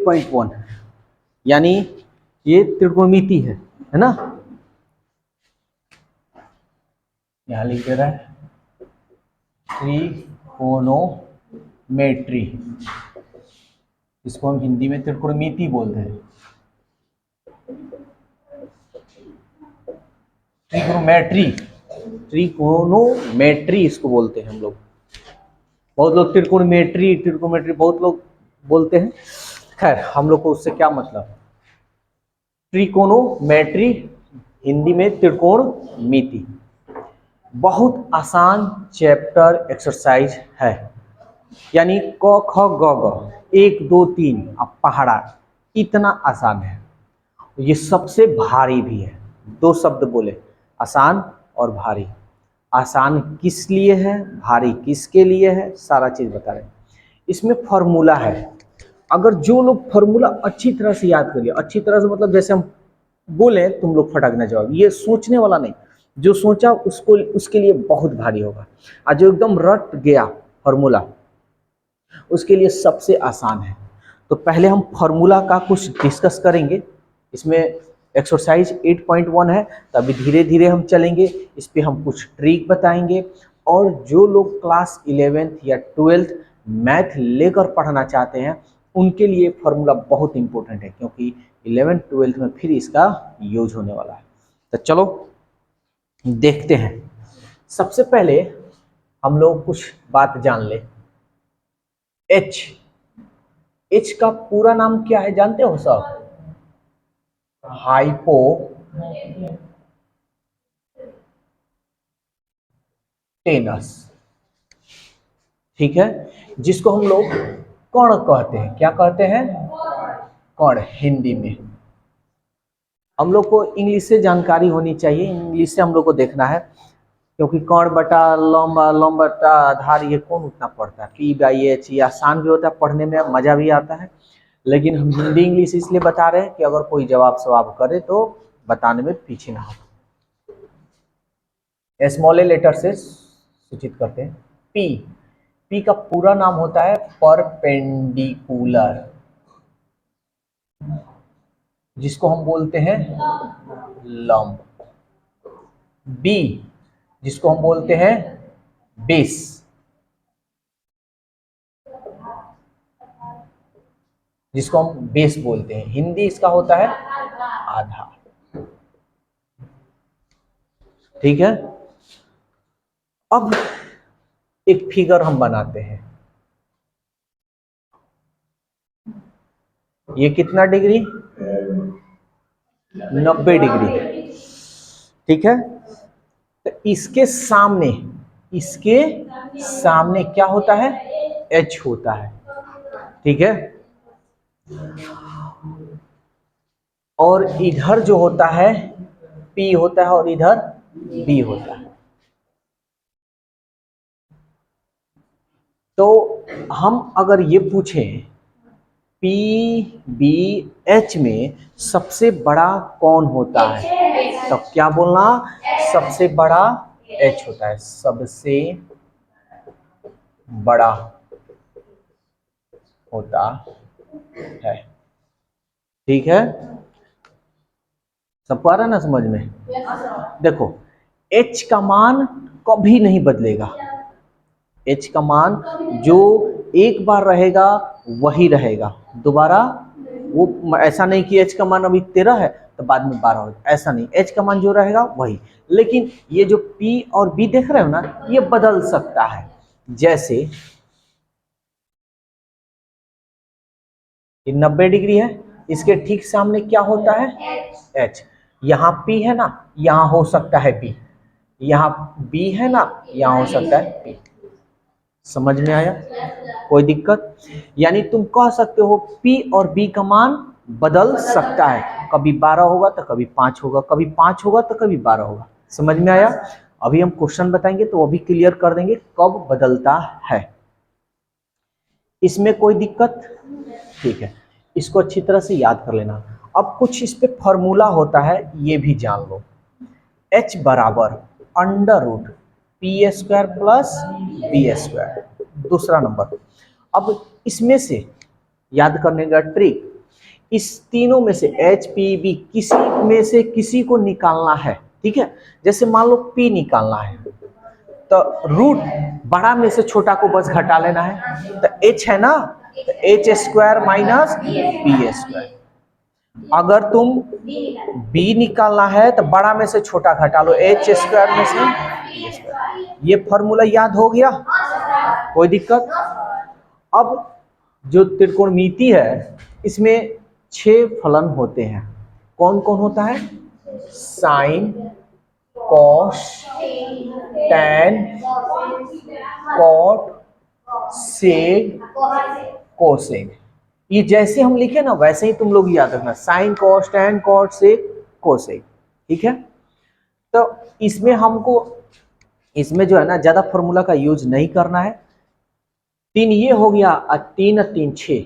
8.1 यानी ये त्रिकोणमिति है ना। यहां लिख दे रहा है त्रिकोणोमेट्री, इसको हम हिंदी में त्रिकोणमिति बोलते हैं। त्रिकोणोमेट्री, त्रिकोणोमेट्री इसको बोलते हैं हम लोग। बहुत लोग त्रिकोणमेट्री त्रिकोणमेट्री बहुत लोग बोलते हैं। खैर हम लोग को उससे क्या मतलब। त्रिकोणोमेट्री हिंदी में त्रिकोणमिति, बहुत आसान चैप्टर एक्सरसाइज है। यानी क ख ग घ 1 2 3 अब पहाड़ा इतना आसान है। ये सबसे भारी भी है। 2 शब्द बोले, आसान और भारी। आसान किस लिए है, भारी किसके लिए है, सारा चीज बता रहे हैं। इसमें फॉर्मूला है। अगर जो लोग फॉर्मूला अच्छी तरह से याद कर लिया, अच्छी तरह से मतलब जैसे हम बोले तुम लोग फटक ना जाओ, ये सोचने वाला नहीं। जो सोचा उसको उसके लिए बहुत भारी होगा, और जो एकदम रट गया फॉर्मूला उसके लिए सबसे आसान है। तो पहले हम फॉर्मूला का कुछ डिस्कस करेंगे। इसमें एक्सरसाइज 8.1 है, तभी धीरे धीरे हम चलेंगे। इस पे हम कुछ ट्रिक बताएंगे। और जो लोग क्लास 11th या 12th मैथ लेकर पढ़ना चाहते हैं उनके लिए फॉर्मूला बहुत इंपॉर्टेंट है, क्योंकि 11th 12th में फिर इसका यूज होने वाला है। तो चलो देखते हैं। सबसे पहले हम लोग कुछ बात जान ले। एच का पूरा नाम क्या है जानते हो सब? हाइपोटेनस, ठीक है, जिसको हम लोग कण कहते हैं। क्या कहते हैं? कण हिंदी में। हम लोग को इंग्लिश से जानकारी होनी चाहिए, इंग्लिश से हम लोग को देखना है, क्योंकि कण बटा लंबा, लंबा बटा आधार, ये कौन उतना पढ़ता है। P/H ये आसान भी होता है पढ़ने में, मजा भी आता है। लेकिन हम हिंदी इंग्लिश इसलिए बता रहे हैं कि अगर कोई जवाब सवाब करे तो बताने में पीछे ना हो। स्मॉल लेटर से सूचित करते हैं। पी का पूरा नाम होता है परपेंडिकुलर, जिसको हम बोलते हैं लंब। बी जिसको हम बोलते हैं बेस, जिसको हम बेस बोलते हैं। हिंदी इसका होता है आधा, ठीक है। अब एक फिगर हम बनाते हैं। ये कितना डिग्री? 90 डिग्री, ठीक है। तो इसके सामने क्या होता है? H होता है, ठीक है। और इधर जो होता है P होता है और इधर B होता है। तो हम अगर ये पूछें PBH में सबसे बड़ा कौन होता है, तब क्या बोलना? सबसे बड़ा H होता है, सबसे बड़ा होता है, ठीक है। सबको आ रहा है ना समझ में? देखो H का मान कभी नहीं बदलेगा। H का मान जो एक बार रहेगा वही रहेगा, दोबारा वो ऐसा नहीं कि H का मान अभी 13 है तो बाद में 12 हो, ऐसा नहीं। H का मान जो रहेगा वही। लेकिन ये जो P और B देख रहे हो ना, ये बदल सकता है। जैसे ये 90 डिग्री है, इसके ठीक सामने क्या होता है? H। यहाँ P है ना, यहाँ हो सकता है B। यहाँ B है ना, यहाँ हो सकता है P। समझ में आया? कोई दिक्कत? यानी तुम कह सकते हो P और B का मान बदल सकता है, कभी 12 होगा तो कभी 5 होगा, कभी 5 होगा तो कभी 12 होगा। समझ में आया? अभी हम क्वेश्चन बताएंगे तो अभी क्लियर कर देंगे कब बदलता है। इसमें कोई दिक्कत? ठीक है, इसको अच्छी तरह से याद कर लेना। अब कुछ इस पे फॉर्मूला होता है, ये भी जान लो। H बराबर √P² प्लस B², दूसरा नंबर। अब इसमें से याद करने का ट्रिक, इस तीनों में से एच पी बी किसी में से किसी को निकालना है, ठीक है। जैसे मान लो पी निकालना है तो रूट बड़ा में से छोटा को बस घटा लेना है, तो एच है ना, तो H square minus B square. अगर तुम बी निकालना है तो बड़ा में से छोटा घटा लो, एच स्क्वायर में से बी स्क्वायर। ये फॉर्मूला याद हो गया, कोई दिक्कत? अब जो त्रिकोणमिति है इसमें 6 फलन होते हैं। कौन कौन होता है? साइन, कॉस, टैन, कॉट, सेक, कोसेक। ये जैसे हम लिखे ना वैसे ही तुम लोग याद रखना, साइन, कॉस, टैन, कॉट, सेक, कोसेक, ठीक है। तो इसमें हमको इसमें जो है ना ज्यादा फॉर्मूला का यूज नहीं करना है। 3 ये हो गया और 3 और 3 6,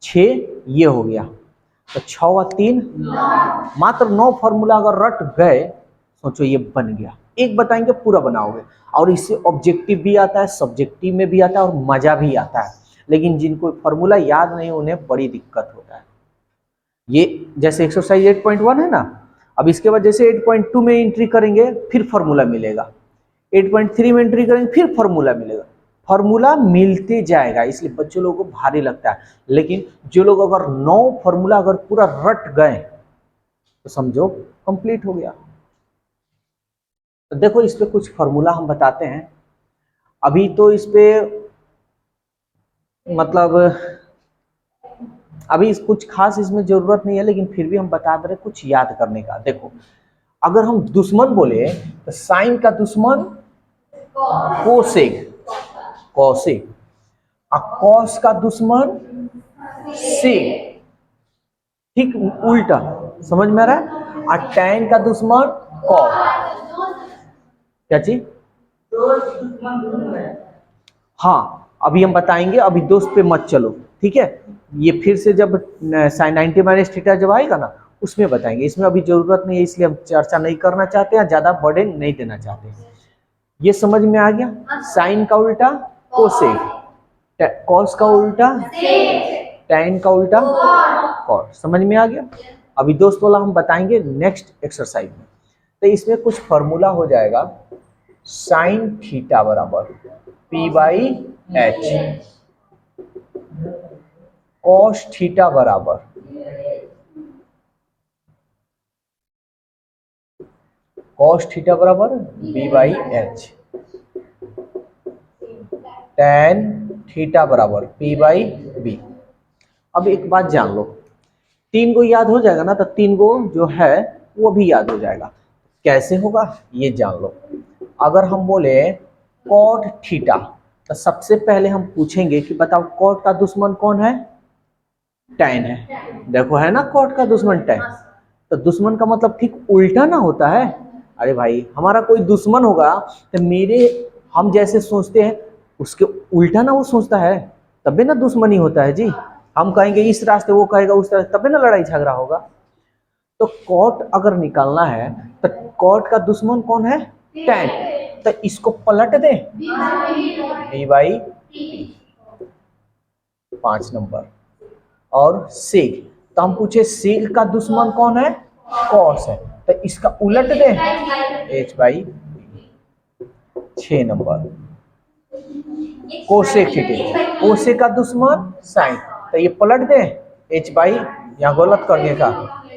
6 ये हो गया, तो 6 और 3 मात्र 9 फॉर्मूला अगर रट गए, सोचो ये बन गया। एक बताएंगे पूरा बनाओगे, और इससे ऑब्जेक्टिव भी आता है, सब्जेक्टिव में भी आता है और मजा भी आता है। लेकिन जिनको फॉर्मूला याद नहीं उन्हें बड़ी दिक्कत होता है। ये जैसे एक्सरसाइज 8.1 है ना, अब इसके बाद जैसे 8.2 में एंट्री करेंगे फिर फॉर्मूला मिलेगा, 8.3 में एंट्री करेंगे फिर फॉर्मूला मिलेगा, फॉर्मूला मिलते जाएगा, इसलिए बच्चों लोगों को भारी लगता है। लेकिन जो लोग अगर 9 फॉर्मूला अगर पूरा रट गए तो समझो कंप्लीट हो गया। तो देखो इस पे कुछ फॉर्मूला हम बताते हैं। अभी तो इस पे मतलब अभी कुछ खास इसमें जरूरत नहीं है, लेकिन फिर भी हम बता दे रहे कुछ याद करने का। देखो अगर हम दुश्मन बोले तो साइन का दुश्मन कोसेक, कौशिक, और कॉस का दुश्मन सेक, ठीक उल्टा, समझ में आ रहा है। और टैन का दुश्मन कॉट, क्या चीज? हाँ अभी हम बताएंगे, अभी दोस्त पे मत चलो, ठीक है। ये फिर से जब साइन 90 माइनस थीटा जब आएगा ना उसमें बताएंगे, इसमें अभी जरूरत नहीं है, इसलिए हम चर्चा नहीं करना चाहते हैं, ज्यादा बर्डन नहीं देना चाहते हैं। ये समझ में आ गया? साइन का उल्टा कोसेक, कॉस का उल्टा टैन का उल्टा कॉट, समझ में आ गया। अभी दोस्त वाला हम बताएंगे नेक्स्ट एक्सरसाइज में। तो इसमें कुछ फॉर्मूला हो जाएगा, साइन थीटा बराबर P by H, cos theta बराबर B by H, tan theta बराबर पी बाई बी। अब एक बात जान लो, 3 को याद हो जाएगा ना तो 3 को जो है वो भी याद हो जाएगा। कैसे होगा ये जान लो। अगर हम बोले कॉट थीटा तो सबसे पहले हम पूछेंगे कि बताओ कॉट का दुश्मन कौन है? टैन है। देखो है ना कॉट का दुश्मन टैन, तो दुश्मन का मतलब ठीक उल्टा ना होता है। अरे भाई हमारा कोई दुश्मन होगा तो मेरे हम जैसे सोचते हैं उसके उल्टा ना वो सोचता है, तभी ना दुश्मनी होता है जी। हम कहेंगे इस रास्ते, वो कहेगा उस रास्ते, तभी ना लड़ाई झगड़ा होगा। तो कॉट अगर निकालना है तो कॉट का दुश्मन कौन है? टैन, तो इसको पलट दे बी बाई 5 नंबर। और सेक, तो हम पूछे सेक का दुश्मन कौन है? कॉस है, तो इसका उलट दे एच बाई 6 नंबर। कोसेक थीटा, कोसेक का दुश्मन साइन, तो ये पलट दे एच बाई, यहाँ गलत कर दिया का,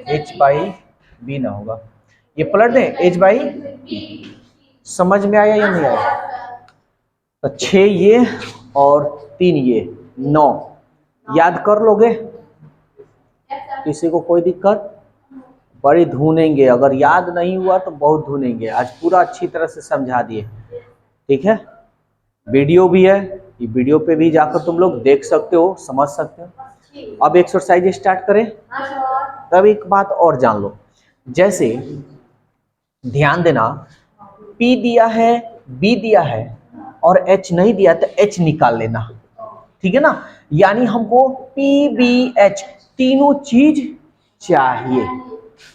एच बाई बी ना होगा, ये पलट दे एच बाई। समझ में आया या नहीं आया? तो 6 ये और 3 ये 9 याद कर लोगे? किसी को कोई दिक्कत? बड़ी धुनेंगे, अगर याद नहीं हुआ तो बहुत धुनेंगे। आज पूरा अच्छी तरह से समझा दिए, ठीक है। वीडियो भी है, ये वीडियो पे भी जाकर तुम लोग देख सकते हो, समझ सकते हो। अब एक्सरसाइज स्टार्ट करें। तब एक बात और जान लो, जैसे ध्यान देना, P दिया है, B दिया है और H नहीं दिया तो H निकाल लेना, ठीक है ना। यानी हमको P B H तीनों चीज चाहिए।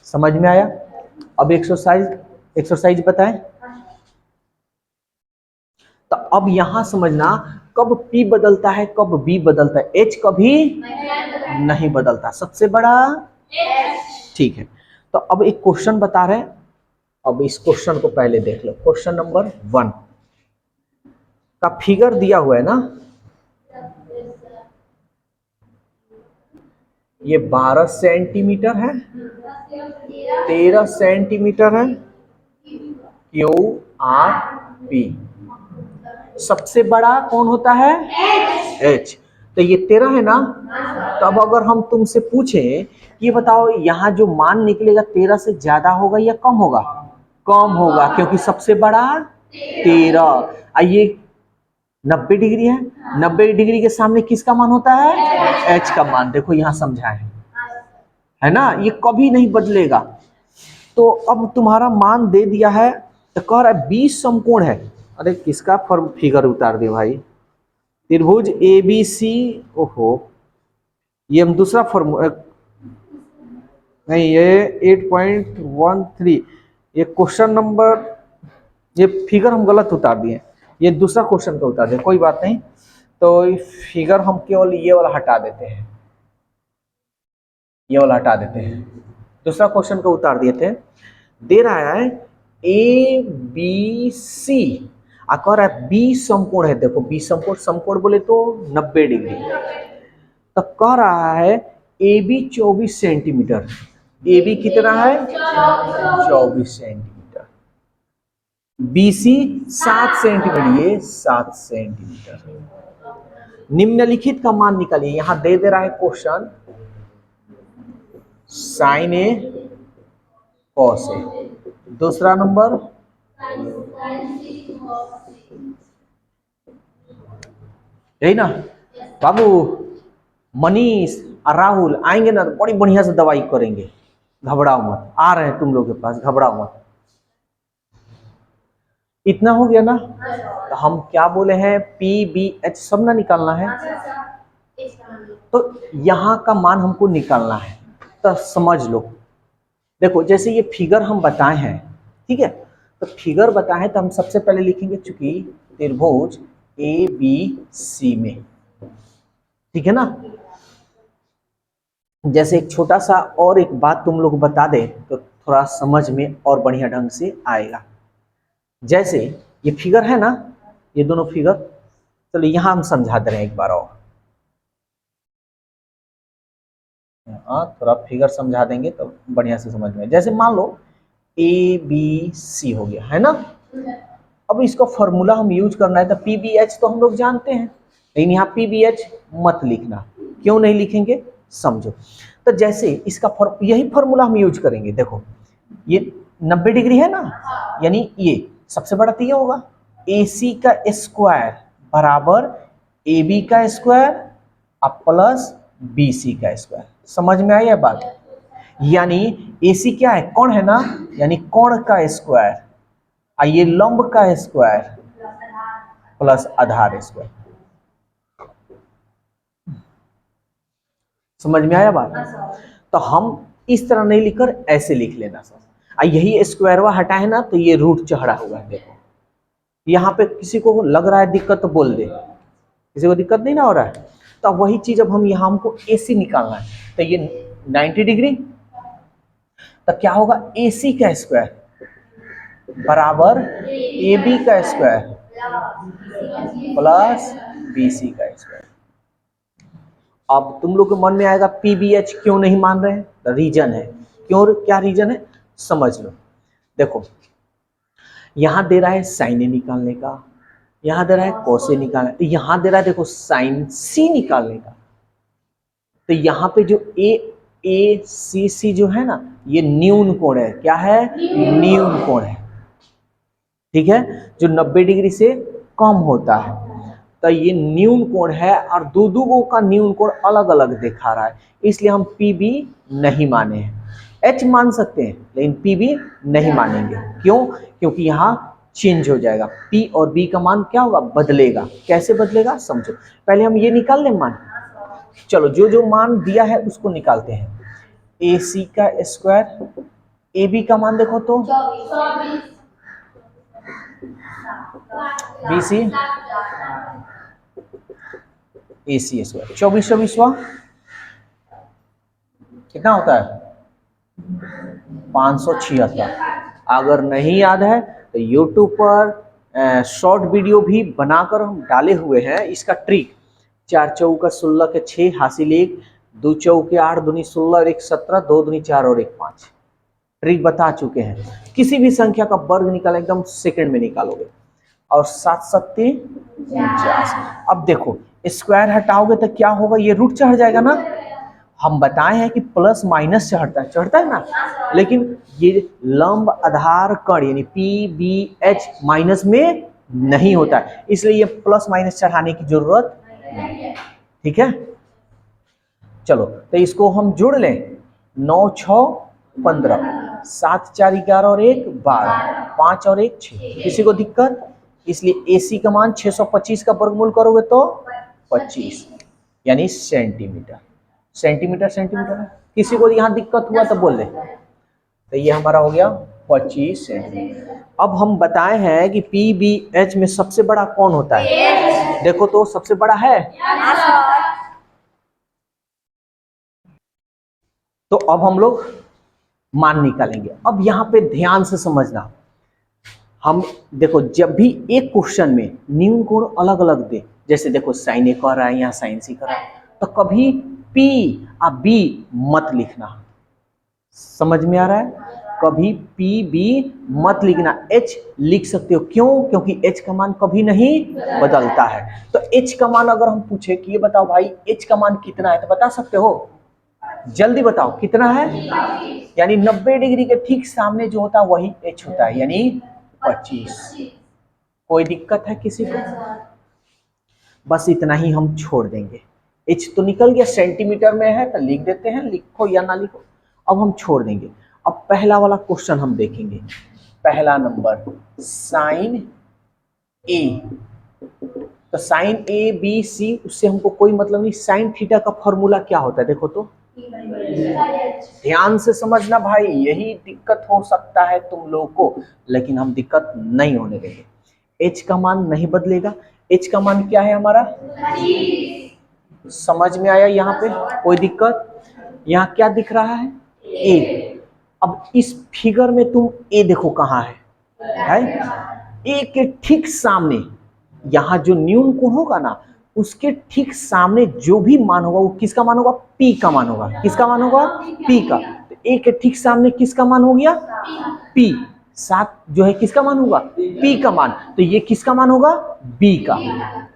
समझ में आया? अब एक्सरसाइज बताएं। तो अब यहां समझना, कब P बदलता है, कब B बदलता है, H कभी नहीं बदलता, सबसे बड़ा ठीक है। तो अब एक क्वेश्चन बता रहे हैं, अब इस क्वेश्चन को पहले देख लो। क्वेश्चन नंबर 1 का फिगर दिया हुआ है ना, ये 12 सेंटीमीटर है, 13 सेंटीमीटर है, QRP। सबसे बड़ा कौन होता है, H। तो ये 13 है ना, तो अब अगर हम तुमसे पूछें ये बताओ यहाँ जो मान निकलेगा 13 से ज्यादा होगा या कम होगा, कम होगा, क्योंकि सबसे बड़ा 13। आइए 90 डिग्री है, 90 डिग्री के सामने किसका मान होता है, H का मान। देखो यहाँ समझाए है ना, ये कभी नहीं बदलेगा। तो अब तुम्हारा मान दे दिया है, तो कह रहा है 20 समकोण है। अरे किसका फॉर्म फिगर उतार दे भाई, त्रिभुज ABC। ओहो, ये हम दूसरा फॉर्मूला नहीं, ये 8.13, ये क्वेश्चन नंबर, ये फिगर हम गलत उतार दिए, ये दूसरा क्वेश्चन का उतार दिए, कोई बात नहीं। तो फिगर हम केवल ये वाला हटा देते हैं, ये वाला हटा देते हैं, दूसरा क्वेश्चन का उतार दिए थे। दे रहा है ABC, कह रहा है 20 समकोण है। देखो 20 समकोण, समकोण बोले तो 90 डिग्री। तो कह रहा है AB 24 सेंटीमीटर, AB कितना है 24 सेंटीमीटर, BC 7 सेंटीमीटर, ये 7 सेंटीमीटर। निम्नलिखित का मान निकालिए। यहां दे रहा है question sign A cos A, दूसरा नंबर यही ना बाबू, मनीष और राहुल आएंगे ना तो बड़ी बढ़िया से दवाई करेंगे, घबराओ मत, आ रहे हैं तुम लोग के पास, घबराओ मत। इतना हो गया ना, तो हम क्या बोले हैं, PBH सब ना निकालना है, तो यहाँ का मान हमको निकालना है। तो समझ लो, देखो जैसे ये फिगर हम बताए हैं, ठीक है, तो फिगर बताए हैं तो हम सबसे पहले लिखेंगे, चूंकि त्रिभुज ABC में, ठीक है ना। जैसे एक छोटा सा और एक बात तुम लोग बता दे तो थोड़ा समझ में और बढ़िया ढंग से आएगा। जैसे ये फिगर है ना, ये दोनों फिगर, चलो यहां हम समझा दे रहे हैं एक बार और, थोड़ा फिगर समझा देंगे तो बढ़िया से समझ में। जैसे मान लो ABC हो गया है ना, अब इसका फॉर्मूला हम यूज करना है, तो PBH तो हम लोग जानते हैं, लेकिन यहाँ PBH मत लिखना। क्यों नहीं लिखेंगे, समझो। तो जैसे इसका यही फॉर्मूला हम यूज करेंगे। देखो ये 90 डिग्री है ना, यानी ये सबसे बड़ा तो ये होगा, AC का स्क्वायर बराबर AB का स्क्वायर प्लस BC का स्क्वायर। समझ में आई है बात, यानी AC क्या है, कोण है ना, यानी कोण का स्क्वायर, ये लंब का स्क्वायर प्लस आधार स्क्वायर। समझ में आया बात। तो हम इस तरह नहीं लिखकर ऐसे लिख लेना सर, यही स्क्वायर हटा है ना, तो ये रूट चढ़ा हुआ है। देखो यहाँ पे किसी को लग रहा है दिक्कत तो बोल दे, किसी को दिक्कत नहीं ना हो रहा है। तो वही चीज अब हम यहाँ हमको AC निकालना है, तो ये 90 डिग्री, तो क्या होगा, AC का स्क्वायर बराबर AB का स्क्वायर प्लस BC का स्क्वायर। अब तुम लोग के मन में आएगा PBH क्यों नहीं मान रहे हैं, तो रीजन है, क्यों, क्या रीजन है समझ लो। देखो यहां दे रहा है साइन A निकालने का, यहां दे रहा है कॉस A निकालने, तो यहां दे रहा है देखो साइन C निकालने का। तो यहाँ पे जो ACC जो है ना, ये न्यून कोण है, क्या है, न्यून कोण है, ठीक है, जो 90 डिग्री से कम होता है। तो ये न्यून कोण है, और दो का न्यून कोण अलग अलग दिखा रहा है, इसलिए हम PB नहीं माने हैं। H मान सकते हैं लेकिन PB नहीं मानेंगे। क्यों, क्योंकि यहाँ चेंज हो जाएगा, P और B का मान क्या होगा, बदलेगा। कैसे बदलेगा समझो, पहले हम ये निकाल लें मान। चलो जो जो मान दिया है उसको निकालते हैं। AC का स्क्वायर, AB का मान देखो तो BC AC स्क्वायर 24 कितना होता है 576। अगर नहीं याद है तो YouTube पर शॉर्ट वीडियो भी बनाकर हम डाले हुए हैं इसका ट्रिक। 4 चौका 16 के 6 हासिल 1, 2 चौके 8 दूनी 16 और 1 17, 2 दूनी 4 और 1 5 ट्रिक बता चुके हैं। किसी भी संख्या का वर्ग निकाल एकदम सेकंड में निकालोगे। और 7 सत्ते 49। अब देखो स्क्वायर हटाओगे तो क्या होगा, ये रूट चढ़ जाएगा ना। हम बताए हैं कि प्लस माइनस चढ़ता है ना, लेकिन ये लंब आधार कण यानी PBH माइनस में नहीं होता है, इसलिए ये प्लस माइनस चढ़ाने की जरूरत नहीं। ठीक है, चलो तो इसको हम जोड़ लें। 9 6 15, 7 4 11 और 1 12, 5 और 1 6। किसी को दिक्कत? इसलिए AC का मान 625 का वर्गमूल करोगे तो 25 यानी सेंटीमीटर। सेंटीमीटर है। किसी को यहाँ दिक्कत हुआ तो बोल दे। तो ये हमारा हो गया 25 सेंटीमीटर। अब हम बताए हैं कि PBH में सबसे बड़ा कौन होता है? देखो तो सबसे बड़ा है। तो अब हम लोग मान निकालेंगे। अब यहाँ पे ध्यान से समझना, हम देखो जब भी एक क्वेश्चन में न्यून कोण अलग अलग दे, जैसे देखो साइन ए कर रहा है यहाँ साइन सी कर रहा है, तो कभी P और B मत लिखना। समझ में आ रहा है? कभी PB मत लिखना, H लिख सकते हो। क्यों? क्योंकि H का मान कभी नहीं बदलता है। तो H का मान अगर हम पूछे कि ये बताओ भाई H का मान कितना है, तो बता सकते हो? जल्दी बताओ कितना है। यानी 90 डिग्री के ठीक सामने जो होता है वही H होता है, यानी 25। कोई दिक्कत है किसी को? बस इतना ही हम छोड़ देंगे। H तो निकल गया, सेंटीमीटर में है तो लिख देते हैं, लिखो या ना लिखो। अब हम छोड़ देंगे। अब पहला वाला क्वेश्चन हम देखेंगे। पहला नंबर साइन A, तो साइन ABC उससे हमको कोई मतलब नहीं। साइन थीटा का फॉर्मूला क्या होता है देखो तो, ध्यान से समझना भाई, यही दिक्कत हो सकता है तुम लोगों को, लेकिन हम दिक्कत नहीं होने देंगे। H का मान नहीं बदलेगा। H का मान क्या है हमारा? समझ में आया? यहाँ पे कोई दिक्कत? यहाँ क्या दिख रहा है? A। अब इस फिगर में तुम A देखो कहाँ है? A के ठीक सामने यहाँ जो न्यून कोण होगा ना, उसके ठीक सामने जो भी मान होगा वो किसका मान होगा? P का मान होगा। किसका मान होगा? P का। तो A के ठीक सामने किसका मान हो गया? P। 7 जो है किसका मान होगा? P का मान। तो ये किसका मान होगा? B का।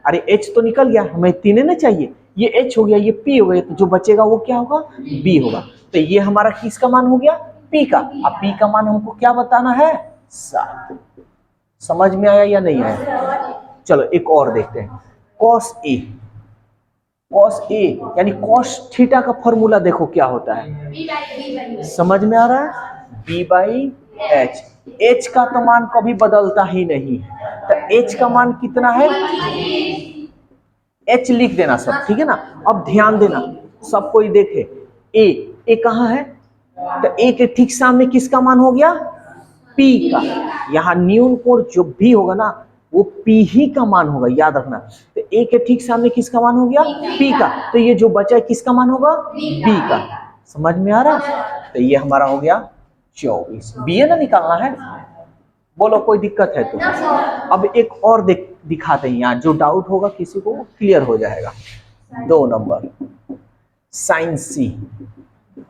अरे H तो निकल गया, हमें 3 ना चाहिए, ये H हो गया, ये P हो गया, तो जो बचेगा वो क्या होगा? B होगा। तो ये हमारा किसका मान हो गया? P का। अब P का मान हमको क्या बताना है? 7। समझ में आया या नहीं आया? चलो एक और देखते हैं। cos A, cos A यानी cos थीटा का फॉर्मूला देखो क्या होता है। समझ में आ रहा है? B/H। H का तो मान कभी बदलता ही नहीं है, तो H का मान कितना है? H लिख देना सब, ठीक है ना। अब ध्यान देना, सब कोई देखे। A कहाँ है? तो A के ठीक सामने किसका मान हो गया? P का। यहाँ न्यून कोण जो भी होगा ना वो P ही का मान होगा, याद रखना। तो A के ठीक सामने किसका मान हो गया? P का। तो ये जो बचा है किसका मान होगा? B का। समझ में आ रहा है? तो ये हमारा हो गया 24। B ना निकालना है। बोलो कोई दिक्कत है तो? अब एक और दिखाते हैं, यहाँ जो डाउट होगा किसी को क्लियर हो जाएगा। 2 नंबर साइन C।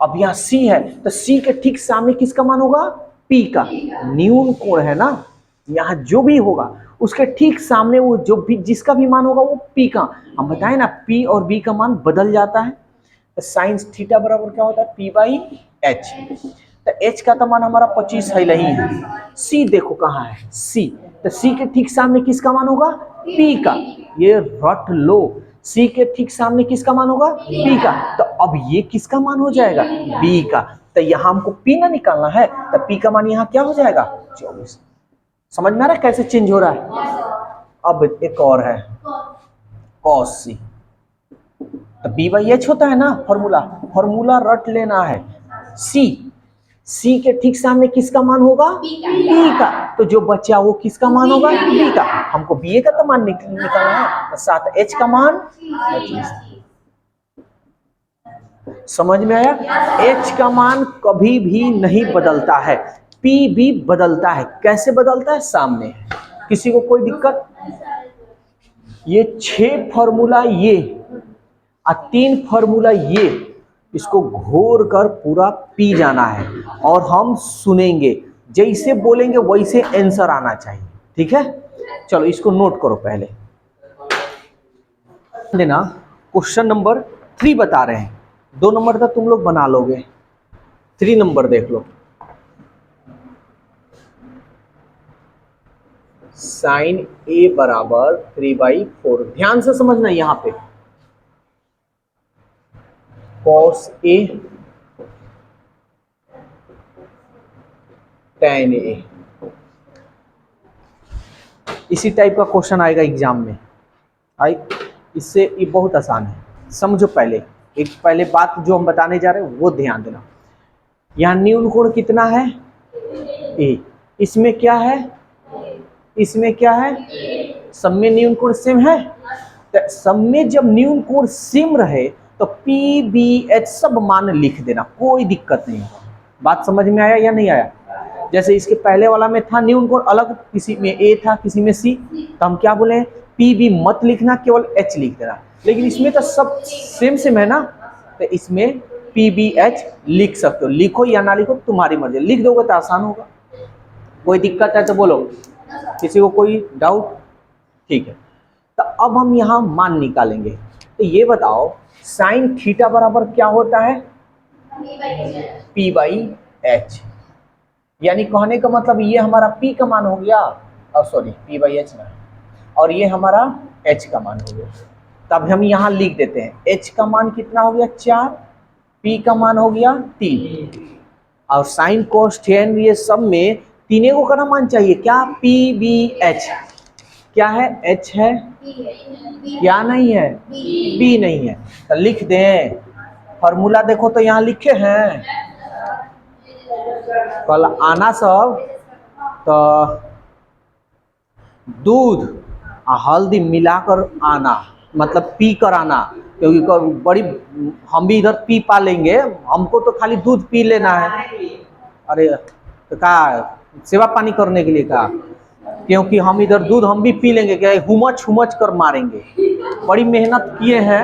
अब यहाँ C है तो C के ठीक सामने किसका मान होगा? P का। न्यून कोण है ना, यहाँ जो भी होगा उसके ठीक सामने वो जो भी जिसका भी मान होगा वो P का। हम बताएं ना P और B का मान बदल जाता है। तो साइन थीटा बराबर क्या होता है? P/H। तो H का तो मान हमारा 25 है नहीं है। C देखो कहाँ है? C। तो C के ठीक सामने किसका मान होगा? P का। ये रट लो, C के ठीक सामने किसका मान होगा? P का। तो अब ये किसका मान हो जाएगा? B का। तो यहाँ हमको P ना निकालना है, तो P का मान यहाँ क्या हो जाएगा? 24। समझ में आ रहा है कैसे चेंज हो रहा है? अब एक और है cos C। तो B/H होता है ना फॉर्मूला रट लेना है। C के ठीक सामने किसका मान होगा? P का। तो जो बचा वो किसका मान होगा? B का। हमको BA का तो मान निकालना है। तो 7H का मान 25। समझ में आया? H का मान कभी भी नहीं बदलता है, P भी बदलता है। कैसे बदलता है? सामने है। किसी को कोई दिक्कत? ये 6 फॉर्मूला ये और 3 फॉर्मूला ये, इसको घोर कर पूरा पी जाना है और हम सुनेंगे, जैसे बोलेंगे वैसे आंसर आना चाहिए। ठीक है, चलो इसको नोट करो पहले देना। क्वेश्चन नंबर 3 बता रहे हैं, 2 नंबर का तुम लोग बना लोगे, 3 नंबर देख लो। साइन ए बराबर 3/4, ध्यान से समझना यहां पे, कॉस ए tan ए, इसी टाइप का क्वेश्चन आएगा एग्जाम में। आई, इससे ये बहुत आसान है, समझो पहले। एक पहले बात जो हम बताने जा रहे हैं वो ध्यान देना। यहाँ न्यून कोण कितना है? ए। इसमें क्या है? इसमें क्या है? सब में न्यून कोण सेम है। तो सब में जब न्यून कोण सेम रहे तो पी बी एच सब मान लिख देना, कोई दिक्कत नहीं होगा। बात समझ में आया या नहीं आया? जैसे इसके पहले वाला में था न्यून कोण अलग, किसी में ए था किसी में सी, तो हम क्या बोले? पी बी मत लिखना, केवल एच लिख देना। लेकिन इसमें तो सब सेम सेम है ना, तो इसमें पी बी एच लिख सकते हो। लिखो या ना लिखो तुम्हारी मर्जी, लिख दोगे तो आसान होगा। कोई दिक्कत है तो बोलो, किसी को कोई डाउट? ठीक है, तो अब हम यहाँ मान निकालेंगे। तो ये बताओ साइन थीटा बराबर क्या होता है? P/H। यानी कहने का मतलब ये हमारा P का मान हो गया, सॉरी P/H ना, और ये हमारा H का मान हो गया। तब हम यहाँ लिख देते हैं H का मान कितना हो गया? 4, P का मान हो गया 3, और साइन कोस tan ये सब में तीनों को का मान चाहिए क्या? P/B/H। क्या है? H है, क्या नहीं है? B नहीं है। तो लिख दें, फॉर्मूला देखो तो यहाँ लिखे हैं, कल आना सब तो दूध और हल्दी मिलाकर आना, मतलब पी कर आना, क्योंकि बड़ी हम भी इधर पी पा लेंगे, हमको तो खाली दूध पी लेना है। अरे तो का सेवा पानी करने के लिए कहा, क्योंकि हम इधर दूध हम भी पी लेंगे, क्या हुमच हुमच कर मारेंगे। बड़ी मेहनत किए हैं,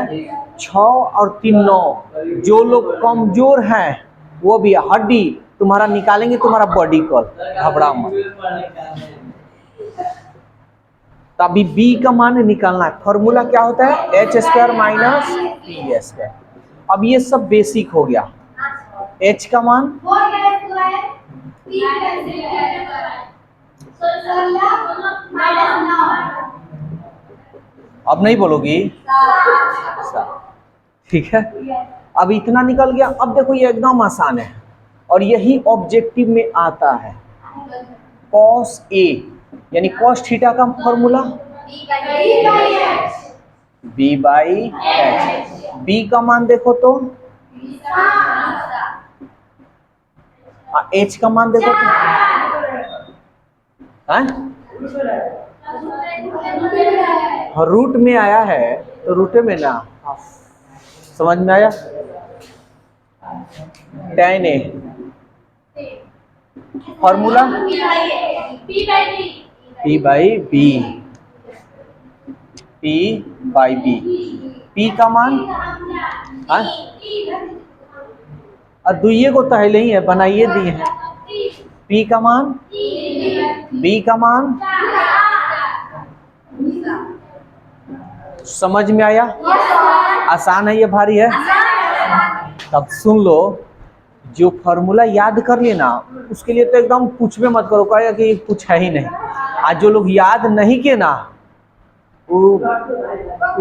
6 और 3 9। जो लोग कमजोर हैं वो भी हड्डी तुम्हारा निकालेंगे, तुम्हारा बॉडी कल, घबरा मत। तभी बी का मान निकालना है। फॉर्मूला क्या होता है? h² minus p²। अब ये सब बेसिक हो गया। h का मान अब नहीं बोलोगी? ठीक है, अब इतना निकल गया। अब देखो ये एकदम आसान है और यही ऑब्जेक्टिव में आता है। कॉस ए यानी कॉस थीटा का फॉर्मूला B/H। बी का मान देखो तो, H का मान देखो तो, रूट में आया है तो रूट में ना, समझ में आया? tan a formula P/B, P/B। P का मान और दुइये को पहले ही है बनाइए दिए हैं। P का मान, B का मान, समझ में आया? आसान है ये भारी है? तब सुन लो, जो फॉर्मूला याद कर लिए ना उसके लिए तो एकदम पूछ में मत करो, कहेगा कि कुछ है ही नहीं। आज जो लोग याद नहीं किए ना वो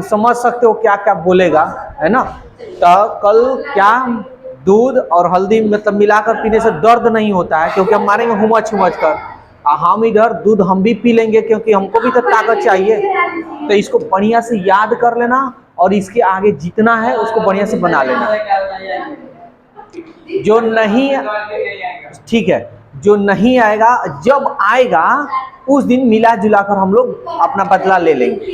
समझ सकते हो क्या क्या बोलेगा, है ना? तो कल क्या दूध और हल्दी मतलब मिलाकर पीने से दर्द नहीं होता है, क्योंकि हम मारेंगे हुमच हुमच कर। हम इधर दूध हम भी पी लेंगे, क्योंकि हमको भी तो ताकत चाहिए। तो इसको बढ़िया से याद कर लेना और इसके आगे जितना है उसको बढ़िया से बना लेना। जो नहीं, ठीक है, जो नहीं आएगा जब आएगा उस दिन मिला जुला कर हम लोग अपना बदला ले लेंगे।